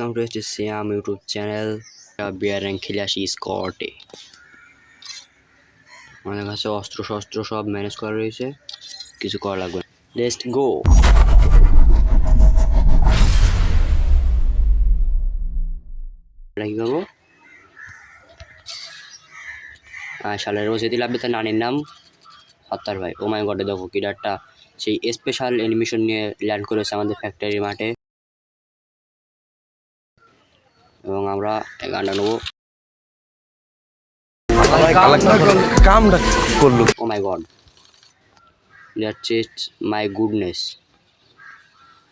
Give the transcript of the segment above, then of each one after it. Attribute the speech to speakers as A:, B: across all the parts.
A: Welcome to Siam YouTube channel. বিয়ার র্যাঙ্ক খেলে আসি স্কটে। আমাদের কাছে অস্ত্র শস্ত্র সব ম্যানেজ করা রয়েছে, কিছু করা লাগবে না। Let's go. কি করবো? শালের রোজেদি লাগবে, তার নানির নাম হত্যার ভাই। ও মাই গডে, দেখো কিডারটা সেই স্পেশাল অ্যানিমেশন নিয়ে ল্যান্ড করেছে আমাদের ফ্যাক্টরি মাঠে, এবং আমরা গানটা নেবো।
B: কামটা করলো।
A: Oh my god, that's it my goodness.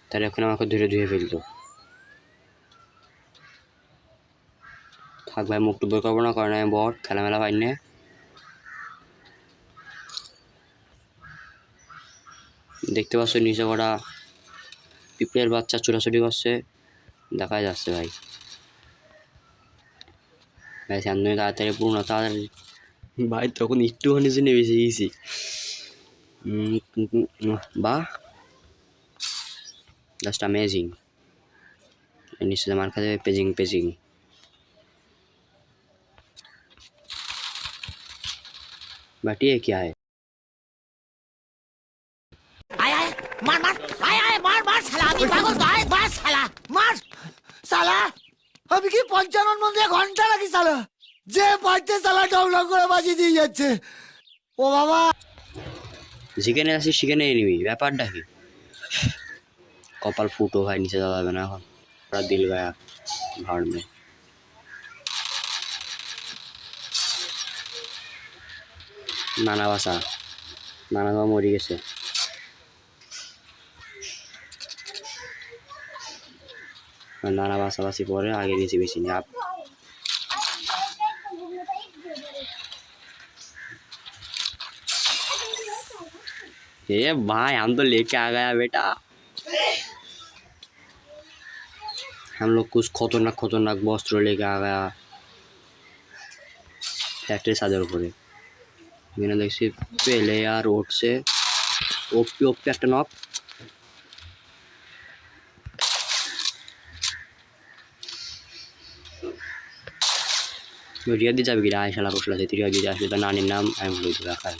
A: তাহলে এখন আমাকে ধীরে ধীরে ফেলতো। থাক ভাই, মুখ টুক বের করবো না, কারণ আমি বট খেলামেলা পাই না। দেখতে পাচ্ছ নিচে কটা পিঁপড়ের বাচ্চা ছোটাছুটি করছে, দেখা যাচ্ছে ভাই। ভাই সামনে তাড়াতাড়ি পুরোনো তাড়াতাড়ি ভাই, তখন একটুখানি জন্য বেঁচে গেছি। বাহ, জাস্ট अमेजिंग। নিশ্চয় মার খাতে পেজিং পেজিং। बट ये क्या है?
C: आय आय मार मार आय आय मार मार साला আমি পাগল ভাই মার সালা মার সালা আমি কি 55 মধ্যে ঘন্টা লাগি সালা যে পাইতে সালা ডাউনলোড করে বাজি দিয়ে যাচ্ছে ও বাবা।
A: যেখানে আসি সেখানে নিবি, ব্যাপারটা কি? কপাল ফুটো ভাই, নিচে যাওয়া যাবে না এখন, পুরা দিল গায়া ভাড় মে। নানা বাসা, নানা বাবা মরে গেছে। নানা বাসাবাসি পরে আগে নিচে বেশি নি। ये भाई हम तो लेके आ गया बेटा, हम लोग कुछ खतरनाक खतरनाक वस्त्र लेके आ गया फैक्ट्री सादर ऊपरे। मैंने देखी पहले यार रोड से ओपी ओपी একটা নক। রিয়া দিয়ে যাবে কি রে? আয়শালা বসলা যে রিয়া দিয়ে আসবে, তার নানির নাম আমি ভুলে দিই রাখা।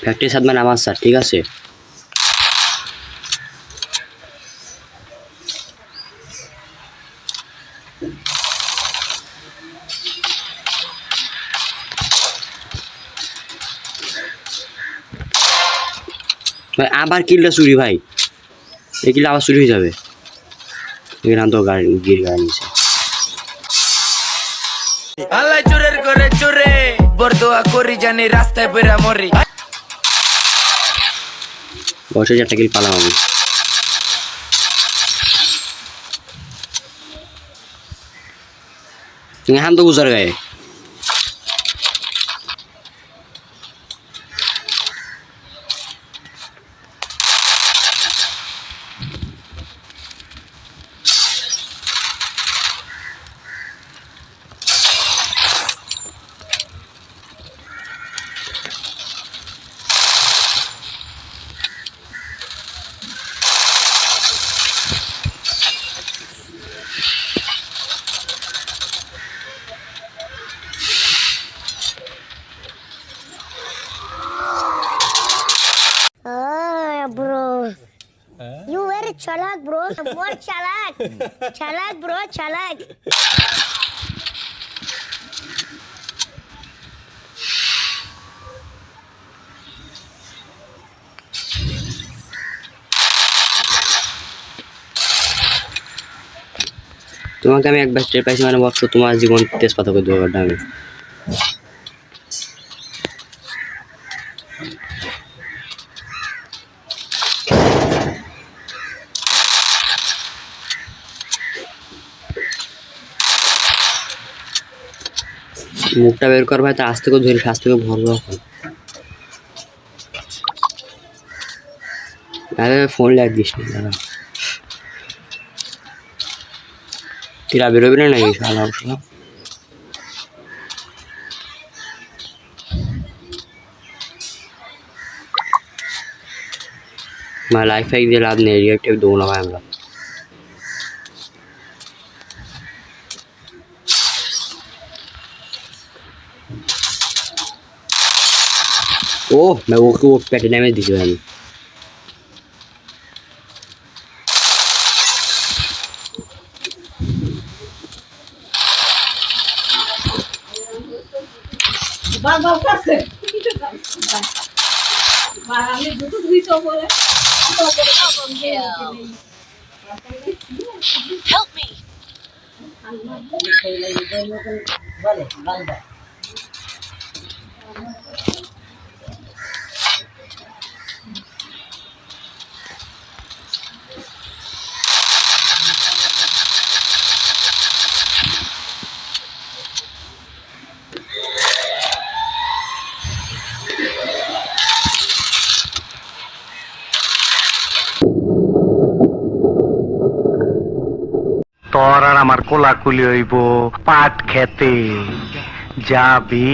A: ফ্যাক্টরি সাদ মানে আমার স্যার, ঠিক আছে? ভাই আবার কিলটা চুরি ভাই, এই কিলটা আবার চুরি হয়ে যাবে। এখানে তো গাড়ি গির গাড়ি নিচে।
B: আল্লাহ চোরের করে চোরে বরদোয়া করি জানি রাস্তায় বেরা মরি।
A: বসে 4টা কিল পালাম আমি। यहाँ तो गुजर गए।
D: Bro, you very chalak, bro. More chalak, chalak, bro, chalak.
A: তোমাকে আমি একবার স্টেপ পাইছি মানে বক্স, তোমার জীবন তেজপাতা করে দেবো আমি। মুখটা বের কর ভাই, তা আস্তে করে ধরে আস্তে করে ভরবো এখন। अरे फोन लैग दिस नहीं तेरा बेरो भी नहीं साला उसका मैं लाइफ एक दिन लाद नहीं रिएक्टिव दो ना भाई हमरा ओह मैं वो पेट डैमेज दी थी
E: তোর আর আমার কোলাকুলি হইব পাট খেতে যাবি